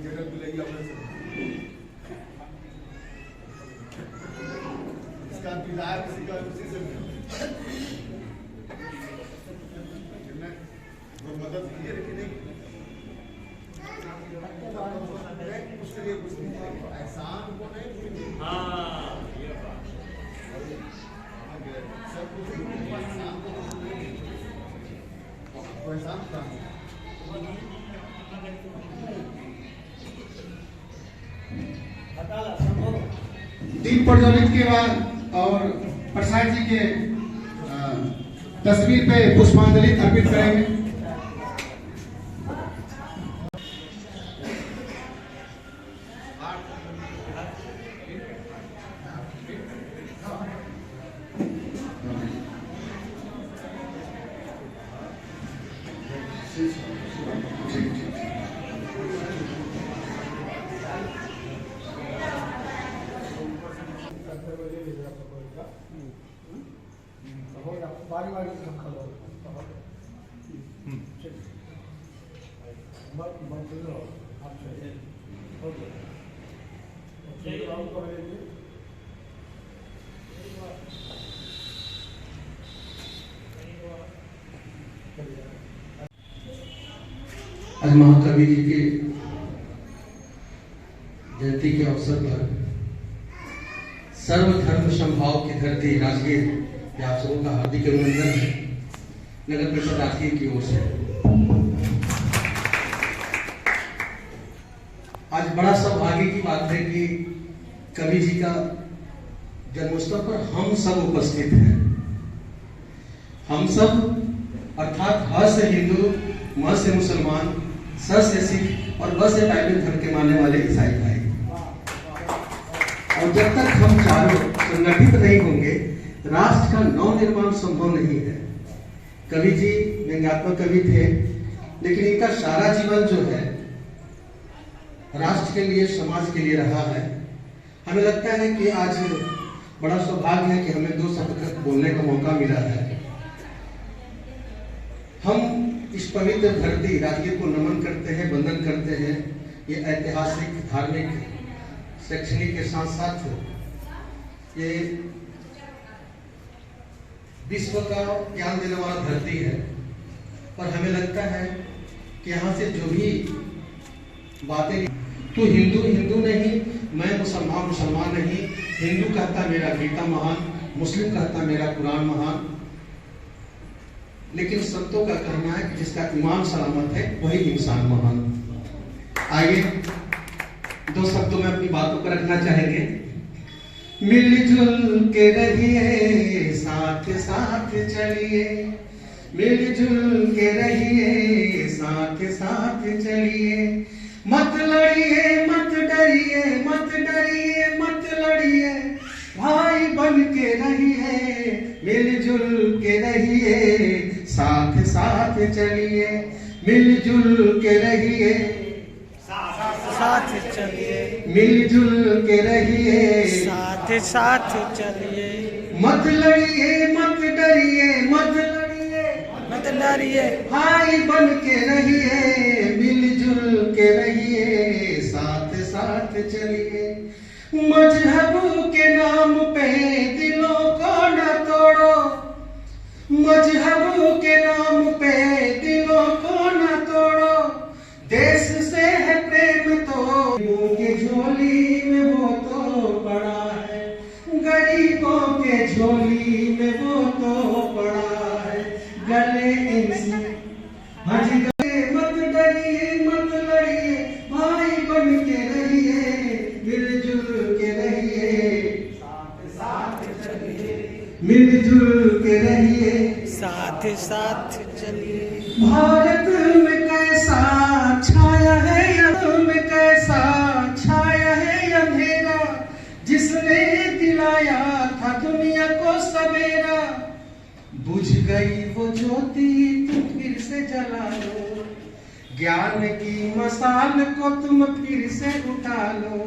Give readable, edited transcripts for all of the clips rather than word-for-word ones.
जगह मिलेगी अपने से इसका विदाई किसी का उसी से वो मदद की है लेकिन उसके लिए कुछ नहीं एहसान को नहीं। हाँ ये बात सब कुछ एहसान को एहसान का दीप प्रज्वलित के बाद और प्रसाद जी के तस्वीर पे पुष्पांजलि अर्पित करेंगे। बारी बारी से रखा लो आज महाकवि जी के जयंती के अवसर पर सर्वधर्म समभाव की धरती राजगीर आप सबों का हार्दिक अभिनंदन है नगर परिषद राजगीर की ओर से। आज बड़ा सौभाग्य की बात है कि कवि जी का जन्मोत्सव पर हम सब उपस्थित हैं। हम सब अर्थात ह से हिंदू, म से मुसलमान, स से सिख और ब से बैबल धर्म के मानने वाले ईसाई भाई। और जब तक हम चारों संगठित नहीं होंगे राष्ट्र का नव निर्माण संभव नहीं है। कवि जी व्यंग्यात्मक कवि थे लेकिन इनका सारा जीवन जो है राष्ट्र के लिए, समाज के लिए रहा है। हमें लगता है कि आज बड़ा सौभाग्य है कि हमें 2 शब्द बोलने का मौका मिला है। हम इस पवित्र धरती राजगीर को नमन करते हैं, वंदन करते हैं। ये ऐतिहासिक, धार्मिक, शैक्षणिक के साथ साथ ये विश्व का ज्ञान देने वाला धरती है। और हमें लगता है कि यहाँ से जो भी बातें, तू हिंदू हिंदू नहीं, मैं मुसलमान मुसलमान नहीं, हिंदू कहता मेरा गीता महान, मुस्लिम कहता मेरा कुरान महान, लेकिन संतों का कहना है कि जिसका ईमान सलामत है वही इंसान महान। आइए 2 शब्दों में अपनी बातों को रखना चाहेंगे। मिलजुल के रहिए, साथ साथ चलिए, मिलजुल के रहिए, साथ साथ चलिए, मत लड़िए मत डरिए, मत डरिए मत लड़िए, भाई बन के रहिए, मिलजुल के रहिए, साथ साथ चलिए, मिलजुल के रहिए, साथ चलिए, मिलजुल के रहिए, साथ साथ चलिए, मत लड़िए मत डरिए, मत लड़िए मत डरिए, भाई बन के रहिए, मिलजुल के रहिए, साथ साथ चलिए। मजहब के नाम पे दिलों को न तोड़ो, मजहब के नाम पे दिलों को न तोड़ो, देश से है प्रेम तो के झोली में वो तो पड़ा है, गरीबों के झोली में वो तो पड़ा है, गले इनसे हज गए, मत डरिए मत लड़िए, भाई बन के रहिए, मिलजुल के रहिए, साथ साथ चलिए, मिलजुल के रहिए, साथ साथ चलिए। भारत में कैसा छाया है, में कैसा छाया है अंधेरा, जिसने दिलाया था दुनिया को सवेरा, बुझ गई वो ज्योति तुम फिर से जला लो, ज्ञान की मसाल को तुम फिर से उठा लो,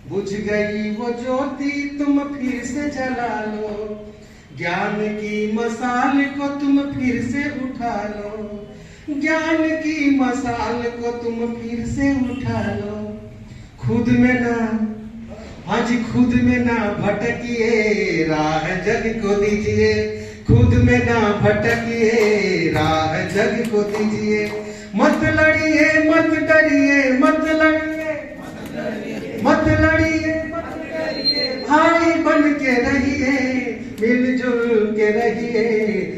बुझ गई वो ज्योति तुम फिर से जला लो, ज्ञान की मसाल को तुम फिर से उठा लो, ज्ञान की मसाल को तुम फिर से उठा लो, खुद में ना, आज खुद में ना भटकिए, राह जग को दीजिए, खुद में ना भटकिए, राह जग को दीजिए। मत लड़िए मत डरिए, मत लड़िए मत लड़िए, भाई बन के रहिए, मिलजुल के रहिए,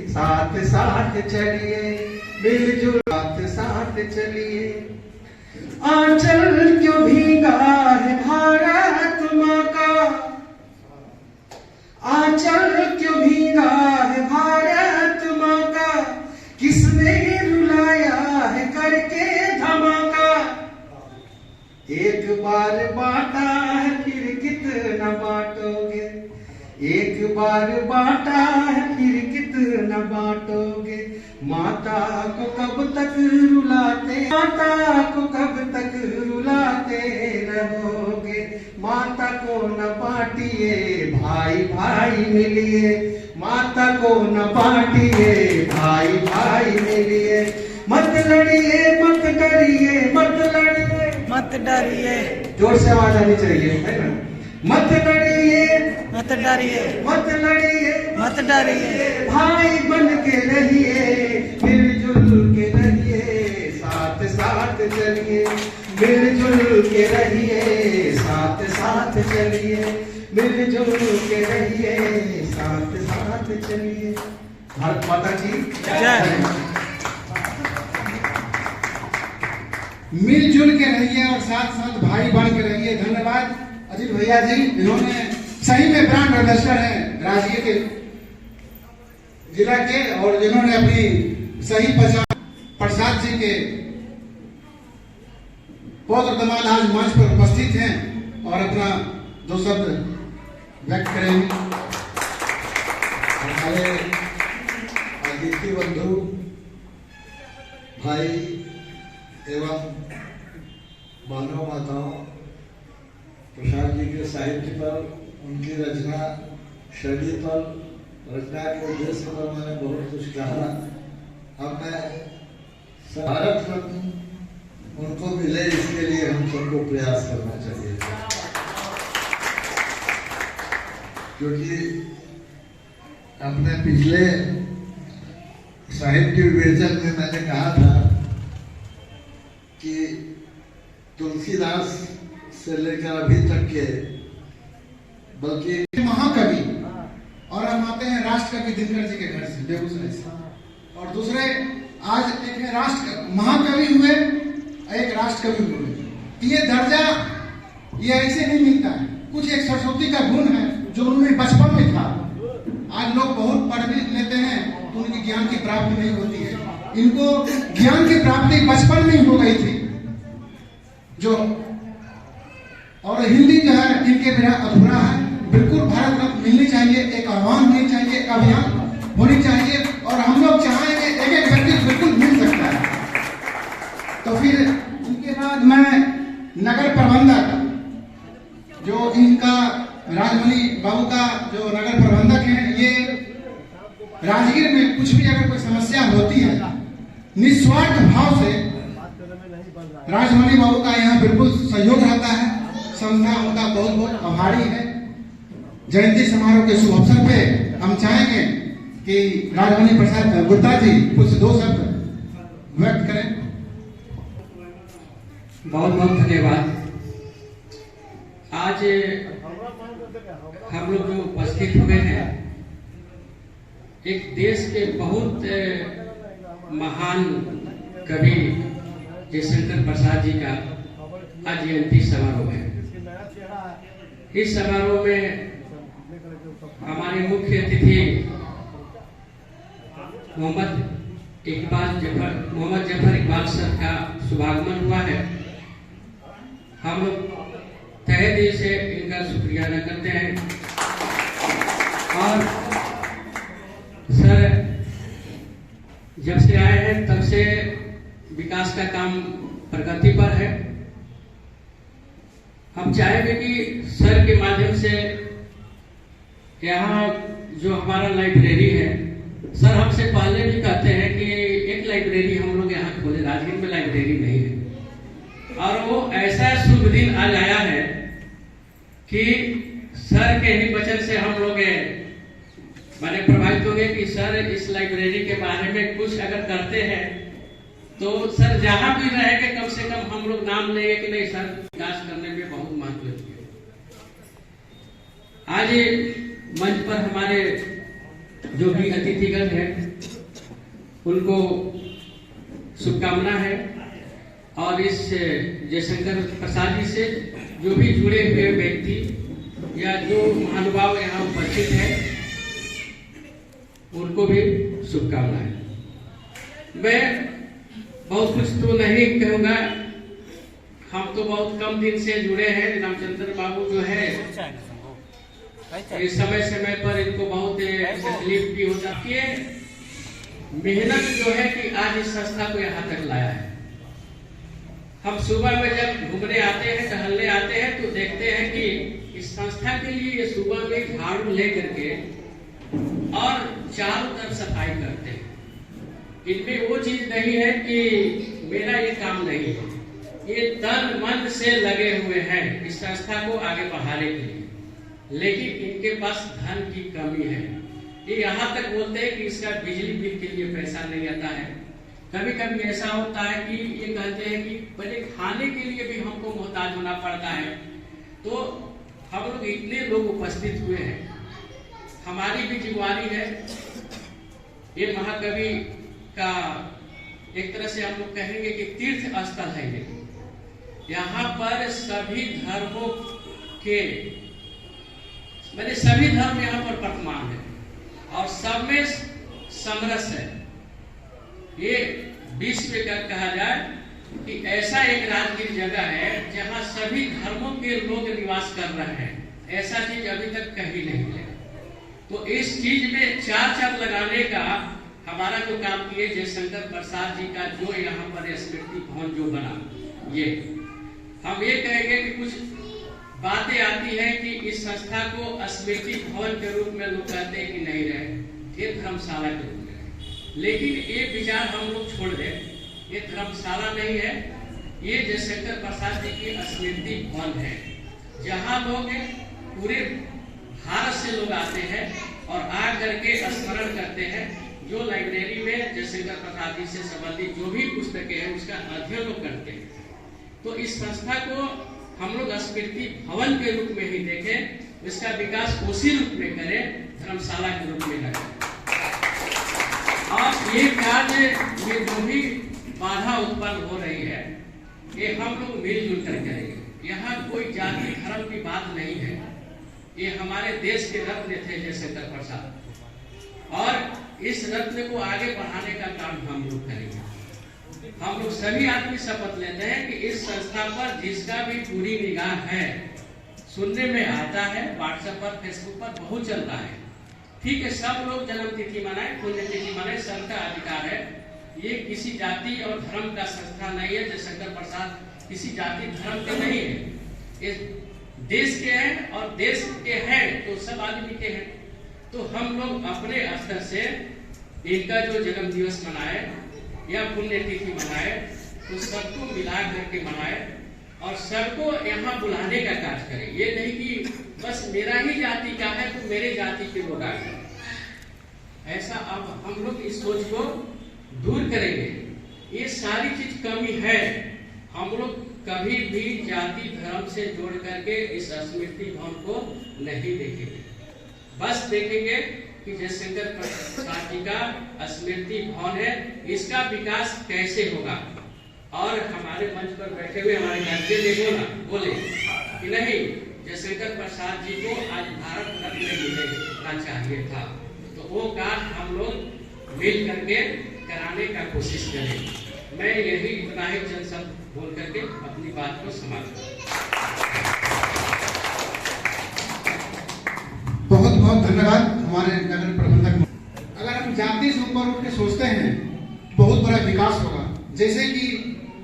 साथ साथ चलिए, मिलजुल साथ साथ चलिए। आंचल क्यों भीगा है भारत माँ का, आंचल क्यों भीगा है भारत माँ का, किसने रुलाया है करके धमाका। एक बार बांटा है फिर कितना बांटोगे, एक बार बांटा है फिर कितना बांटोगे। माता को कब तक रुलाते, माता को कब तक रुलाते रहोगे। माता को न बांटिए, भाई भाई मिलिए, माता को न बांटिए, भाई भाई मिलिए। मत लड़िए मत डरिए, मत लड़िए मत डरिए, जोर से आवाज आनी चाहिए, है ना। मत लड़िए मत डरिए, मत लड़िए मत डरिए, भाई बन के रहिए, मिलजुल के रहिए, साथ साथ चलिए, मिलजुल के रहिए, साथ साथ चलिए, मिलजुल के रहिए, साथ साथ चलिए। भारत माता की जय। मिलजुल के रहिए और साथ साथ भाई बन के रहिए। धन्यवाद अजीत भैया जी, इन्होंने सही में ब्रांड एम्बेसडर हैं राजगीर के जिला के, और जिन्होंने अपनी सही पहचान प्रसाद जी के पौत्र दामाद आज मंच पर उपस्थित हैं और अपना दो शब्द व्यक्त करेंगे। हमारे अतिथि बंधु भाई एवं मानव माताओं, प्रसाद जी के साहित्य पर, उनकी रचना शैली पर, रचना के उद्देश्य पर मैंने बहुत कुछ कहा। अब मैं भारत रत्न उनको मिले, इसके लिए हम सबको प्रयास करना चाहिए, क्योंकि अपने पिछले साहित्य विवेचन में मैंने कहा था कि तुलसीदास से लेकर अभी तक के, बल्कि महाकवि, और हम आते हैं राष्ट्र कवि दिनकर जी के घर से, बेगूसराय से, और दूसरे आज एक है राष्ट्र महाकवि हुए, एक राष्ट्र कवि हुए। ये दर्जा ये ऐसे नहीं मिलता है, कुछ एक सरस्वती का गुण है जो उनमें बचपन में था। आज लोग बहुत पढ़ भी लेते हैं तो उनकी ज्ञान की प्राप्ति नहीं होती है, इनको ज्ञान की प्राप्ति बचपन में ही हो गई थी जो, और हिंदी जो है इनके बिना अधूरा है। बिल्कुल भारत रत्न मिलनी चाहिए, एक आह्वान होनी चाहिए, एक अभियान होनी चाहिए, और हम लोग चाहेंगे एक एक व्यक्ति बिल्कुल मिल सकता है। तो फिर इनके बाद मैं नगर प्रबंधक, जो इनका राजमणि बाबू का जो नगर प्रबंधक है, ये राजगीर में कुछ भी अगर कोई समस्या होती है, निस्वार्थ भाव से राजमणि बाबू का यहाँ बिल्कुल सहयोग रहता है। संस्था उनका बहुत बहुत आभारी है। जयंती समारोह के शुभ अवसर पे हम चाहेंगे कि राजमणि प्रसाद गुप्ता जी कुछ दो शब्द व्यक्त करें। बहुत बहुत धन्यवाद। आज हम लोग जो उपस्थित हुए हैं, एक देश के बहुत महान कवि जयशंकर प्रसाद जी का आज जयंती समारोह है। इस समारोह में हमारे मुख्य अतिथि मोहम्मद जफर इकबाल सर का शुभागमन हुआ है। हम लोग तहे दिल से इनका शुक्रिया अदा करते हैं। और सर जब से आए हैं तब से विकास का काम प्रगति पर है। हम चाहेंगे कि सर के माध्यम से यहाँ जो हमारा लाइब्रेरी है, सर हमसे पहले भी कहते हैं कि एक लाइब्रेरी हम लोग यहाँ खोले, राजगीर में लाइब्रेरी नहीं है। और वो ऐसा शुभ दिन आज आया है कि सर के ही वचन से हम लोग मैंने प्रभावित हो गए कि सर इस लाइब्रेरी के बारे में कुछ अगर करते हैं तो सर जहां भी रहेंगे कम से कम हम लोग नाम लेंगे कि नहीं सर विकास करने में बहुत महत्व है। आज मंच पर हमारे जो भी अतिथिगण हैं उनको शुभकामना है, और इस जयशंकर प्रसाद जी से जो भी जुड़े हुए व्यक्ति या जो महानुभाव यहाँ उपस्थित है उनको भी शुभकामनाएं। मैं बहुत कुछ तो नहीं कहूंगा, हम तो बहुत कम दिन से जुड़े हैं। रामचंद्र बाबू जो है इस समय पर इनको बहुत तकलीफ भी हो जाती है। मेहनत जो है कि आज इस संस्था को यहाँ तक लाया है। हम सुबह में जब घूमने आते हैं, टहलने आते हैं तो देखते हैं कि इस संस्था के लिए सुबह में झाड़ू लेकर के और चारों तरफ सफाई करते हैं। इनमें वो चीज नहीं है कि मेरा ये काम नहीं है, ये तन मन से लगे हुए हैं इस संस्था को आगे बढ़ाने के लिए। लेकिन इनके पास धन की कमी है। ये यहाँ तक बोलते हैं कि इसका बिजली बिल के लिए पैसा नहीं आता है। कभी कभी ऐसा होता है कि ये कहते हैं कि पहले खाने के लिए भी हमको मोहताज होना पड़ता है। तो हम लोग इतने लोग उपस्थित हुए हैं, हमारी भी जिम्मेवारी है। ये महाकवि का एक तरह से हम लोग कहेंगे कि तीर्थ स्थल है ये। यहाँ पर सभी धर्मों के मैंने सभी धर्म यहाँ पर वर्तमान है और सब में समरस है। ये विश्व का कहा जाए कि ऐसा एक राजगीर जगह है जहाँ सभी धर्मों के लोग निवास कर रहे हैं। ऐसा चीज अभी तक कहीं नहीं है। तो इस चीज में चार लगाने का हमारा जो काम किए जयशंकर प्रसाद जी का जो यहाँ पर स्मृति भवन जो बना, ये हम ये कहेंगे कि कुछ बातें आती है कि इस संस्था को स्मृति भवन के रूप में लोग कहते हैं कि नहीं रहे, ये धर्मशाला के रूप में रहे। लेकिन ये विचार हम लोग छोड़ दें, ये धर्मशाला नहीं है, ये जयशंकर प्रसाद जी की स्मृति भवन है जहाँ लोग पूरे भारत से लोग आते हैं और आ करके स्मरण करते हैं। जो लाइब्रेरी में जयशंकर प्रसाद जी से संबंधित जो भी पुस्तकें हैं उसका अध्ययन लोग करते हैं। तो इस संस्था को हम लोग स्मृति भवन के रूप में ही देखें, इसका विकास उसी रूप में करें, धर्मशाला के रूप में करें। और ये कार्य में जो भी बाधा उत्पन्न हो रही है ये हम लोग मिलजुल कर करेंगे। यहाँ कोई जाति धर्म की बात नहीं है। ये हमारे देश के रत्न थे जयशंकर प्रसाद, और इस रत्न को आगे बढ़ाने का काम हम लोग करेंगे। हम लोग सभी आदमी शपथ लेते हैं कि इस संस्था पर जिसका भी पूरी निगाह है, सुनने में आता है, व्हाट्सएप पर फेसबुक पर बहुत चल रहा है। ठीक है, सब लोग जन्म तिथि मनाए, पुण्यतिथि मनाए, सबका अधिकार है। ये किसी जाति और धर्म का संस्था नहीं है। जयशंकर प्रसाद किसी जाति धर्म के नहीं है, ये देश के हैं और देश के हैं तो सब आदमी के हैं। तो हम लोग अपने स्तर से इनका जो जन्म दिवस मनाए या पुण्यतिथि मनाए तो सबको मिला करके मनाए और सबको यहाँ बुलाने का कार्य करें। ये नहीं कि बस मेरा ही जाति का है तो मेरे जाति के लोग आए। ऐसा अब हम लोग इस सोच को दूर करेंगे। ये सारी चीज कमी है। हम लोग कभी भी जाति धर्म से जोड़ करके इस स्मृति भवन को नहीं देखेंगे। बस देखेंगे कि जयशंकर प्रसाद जी का स्मृति भवन है, इसका विकास कैसे होगा। और हमारे मंच पर बैठे हुए हमारे गार्जियन ने बोले कि नहीं, जयशंकर प्रसाद जी को आज भारत रत्न मिलना चाहिए था। तो वो कार्य हम लोग मिल करके कराने का कोशिश करें। मैं यही इतना ही चंद शब्द बोल करके अपनी बात को समाप्त करूं। बहुत बहुत धन्यवाद हमारे नगर प्रबंधक। अगर हम जाति से ऊपर उठ के सोचते हैं बहुत बड़ा विकास होगा। जैसे कि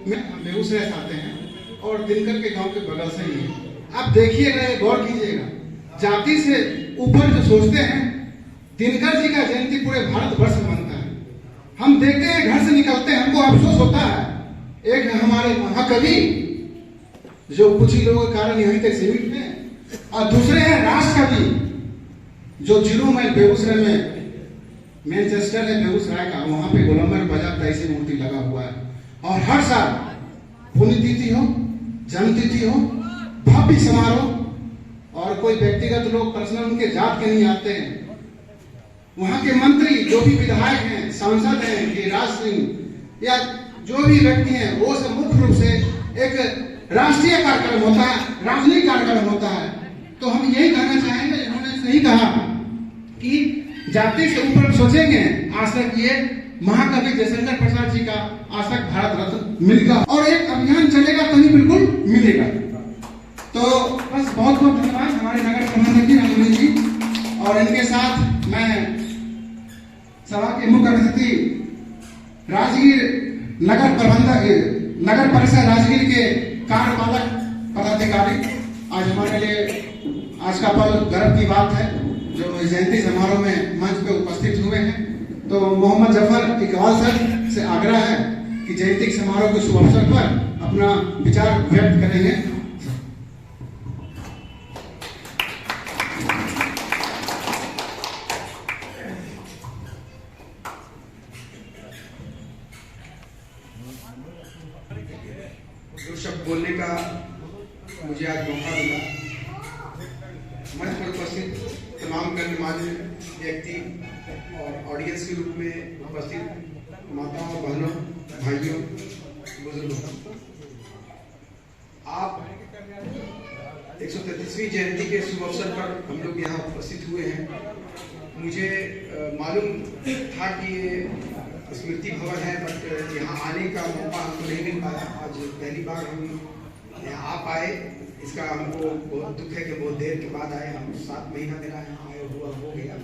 हम बेगूसराय से आते हैं और दिनकर के गांव के बगल से ही है। आप देखिएगा, गौर कीजिएगा, जाति से ऊपर जो सोचते हैं, दिनकर जी का जयंती पूरे भारतवर्ष में मनता है। हम देखते हैं, घर से निकलते हैं, हमको अफसोस होता है। एक हमारे महाकवि जो कुछ ही लोगों के कारण यहीं तक सीमित हैं, और दूसरे हैं राष्ट्रकवि जो 0 माइल बेगूसराय में, मैनचेस्टर है बेगूसराय का, वहां पे गोलम्बर बाजार ऐसी मूर्ति लगा हुआ है। और हर साल पुण्यतिथि हो, जन्मतिथि हो, भव्य समारोह, और कोई व्यक्तिगत लोग पर्सनल उनके जात के नहीं आते हैं, वहां के मंत्री जो भी विधायक हैं, सांसद हैं, गिरिराज सिंह या जो भी व्यक्ति हैं, वो सब मुख्य रूप से एक राष्ट्रीय कार्यक्रम होता है, राजनीतिक कार्यक्रम होता है। तो हम यही कहना चाहेंगे, इन्होंने सही कहा कि जाति से ऊपर सोचेंगे, आज तक ये महाकवि जयशंकर प्रसाद जी का आज तक भारत रत्न मिलेगा, और एक अभियान चलेगा तभी बिल्कुल मिलेगा। तो बस बहुत बहुत धन्यवाद हमारे नगर प्रबंधक जी राममणि जी, और इनके साथ मैं सभा के मुख्य अतिथि राजगीर नगर परिषद राजगीर के कार्यपालक पदाधिकारी, आज हमारे लिए आज का पल गर्व की बात है जो जयंती समारोह में मंच पे उपस्थित हुए हैं। तो मोहम्मद जफर इकबाल सर से आग्रह है कि जयंती समारोह के शुभ अवसर पर अपना विचार व्यक्त करेंगे। दो शब्द बोलने का मुझे आज मौका मिला। मंच पर उपस्थित तमाम गणमान्य व्यक्ति और ऑडियंस के रूप में उपस्थित माताओं, बहनों, भाइयों, बुजुर्गों, आप 133वीं जयंती के शुभ अवसर पर हम लोग यहाँ उपस्थित हुए हैं। मुझे मालूम था कि ये स्मृति भवन है, बट यहाँ आने का मौका हमको नहीं मिल पाया। आज पहली बार हम यहाँ आ पाए, इसका हमको बहुत दुख है कि बहुत देर के बाद आए। हम 7 महीना मेरा यहाँ आए हुआ हो गया।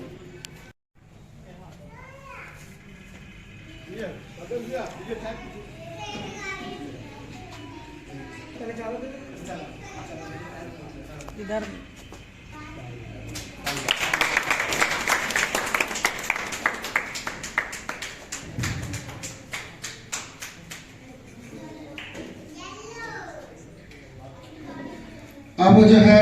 इधर अब जो है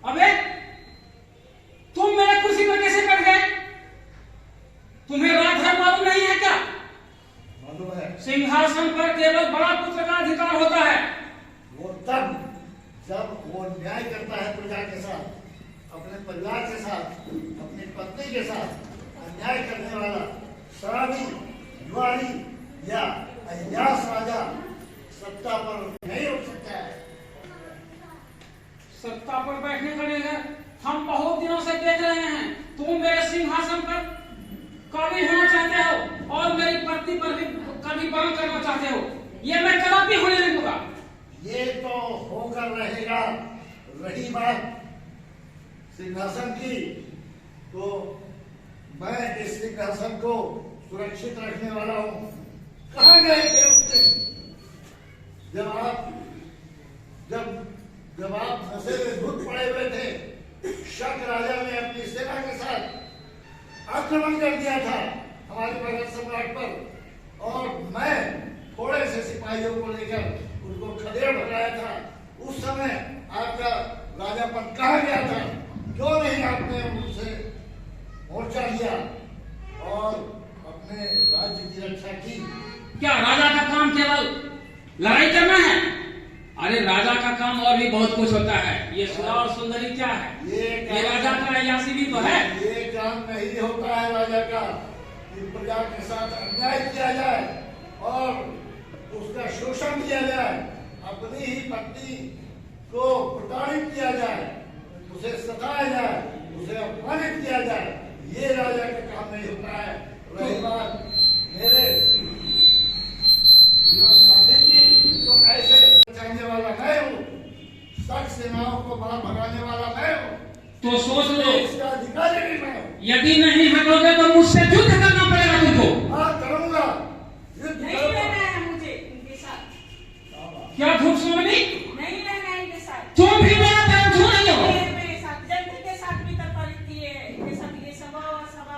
अबे तुम मेरे कुर्सी पर कैसे बैठ गए? तुम्हें राजधर्म मालूम नहीं है क्या? मालूम है। सिंहासन पर केवल बड़ा पुत्र का अधिकार होता है। वो तब जब वो न्याय करता है प्रजा के साथ, अपने परिवार के साथ, अपनी पत्नी के साथ अन्याय करने वाला शराबी, जुआरी या अयास राजा सत्ता पर नहीं उठ सकता है। सत्ता पर बैठने का नहीं है। हम बहुत दिनों से देख रहे हैं तुम मेरे सिंहासन पर काबिज होना चाहते हो और मेरी पत्नी पर भी कभी बंद करना चाहते हो। ये मैं कदापि होने नहीं दूंगा। ये तो होकर रहेगा। रही बात सिंहासन की, तो मैं इस सिंहासन को सुरक्षित रखने वाला हूँ। कहाँ गए थे उसने? जब आप फंसे में घुट पड़े हुए थे, शक राजा ने अपनी सेना के साथ आक्रमण कर दिया था हमारे भगत सम्राट पर, और मैं थोड़े से सिपाहियों को लेकर उनको खदेड़ भगाया था। उस समय आपका राजापन कहाँ गया था? क्यों नहीं आपने उनसे मोर्चा लिया और अपने राज्य की रक्षा की? क्या राजा का काम केवल लड़ाई करना है? अरे अरे राजा का काम और भी बहुत कुछ होता है। ये सुधा और सुंदरी क्या है? ये राजा का अय्यासी भी तो है। ये काम नहीं होता है राजा का कि प्रजा के साथ अन्याय किया जाए और उसका शोषण किया जाए, अपनी ही पत्नी को प्रताड़ित किया जाए, उसे सताया जाए, उसे अपमानित किया जाए। ये राजा का काम नहीं होता है। रही बात मेरे जीवन साथी की, तो ऐसे बचाने वाला मैं हूँ, सख्त सीमाओं को बाहर भगाने वाला मैं हूँ, तो सोच लो, इसका अधिकारी भी मैं हूँ। यदि नहीं हटोगे तो मुझसे युद्ध करना पड़ेगा तुमको। हाँ करूँगा, युद्ध नहीं करूँगा। रहना है मुझे इनके साथ, क्या धूप सोनी? नहीं रहना है इनके साथ। तुम भी मेरा पैर छू रही हो। मेरे साथ जनता के साथ भी तत्परता की है, इनके साथ ये सभा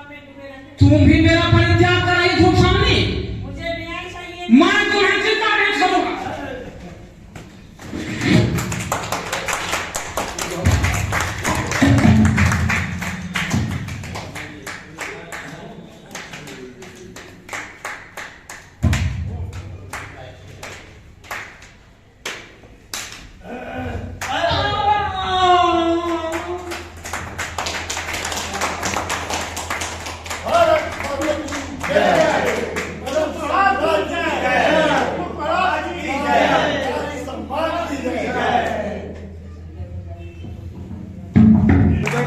में डूबे रहते। तुम भी मेरा परित्याग कर रही धूप सोनी। मुझे न्याय चाहिए। मैं तुम्हें जिंदा नहीं छोड़ूंगा।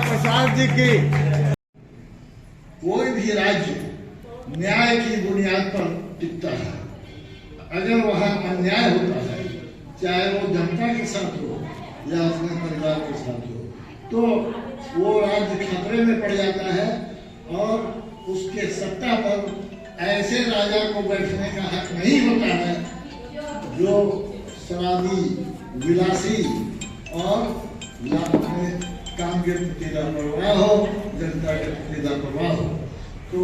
प्रसाद जी की कोई भी राज्य न्याय की बुनियाद पर टिकता है। अगर वहाँ अन्याय होता है, चाहे वो जनता के साथ हो या अपने परिवार के साथ हो, तो वो राज्य खतरे में पड़ जाता है और उसके सत्ता पर ऐसे राजा को बैठने का हक नहीं होता है जो शराबी, विलासी और अपने काम के प्रति लापरवाह हो, जनता के प्रति लापरवाह हो। तो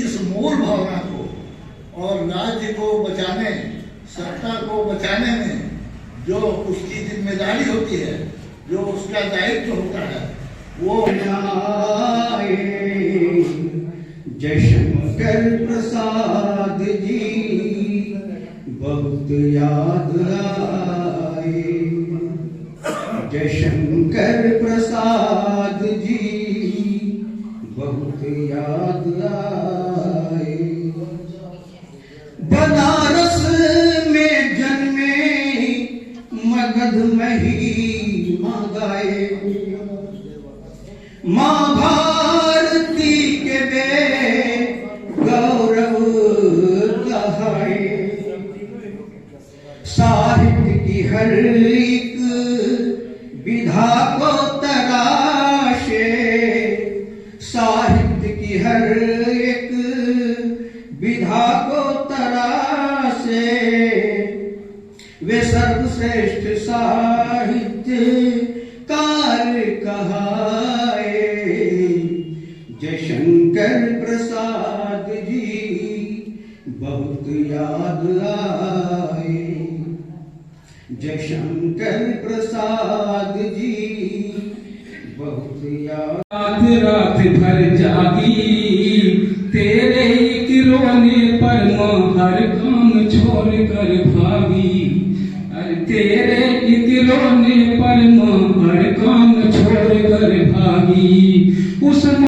इस मूल भावना को और राज्य को बचाने, सत्ता को बचाने में जो उसकी जिम्मेदारी होती है, जो उसका दायित्व होता है, वो जयशंकर प्रसाद जी बहुत याद आए। जयशंकर प्रसाद जी बहुत याद आए। बनारस में जन्मे मगध में ही मां गाए। मां भारती के बे गौरव दहाए। साहित्य की हर एक विधा को तराशे। साहित्य की हर एक विधा को तराशे। वे सर्वश्रेष्ठ साहित्य कार कहाए। जयशंकर प्रसाद जी बहुत याद आए। जयशंकर प्रसाद जी बहुत याद। रात भर जागी तेरे एक रोने पर माँ हर काम छोड़ कर भागी। अरे तेरे एक रोने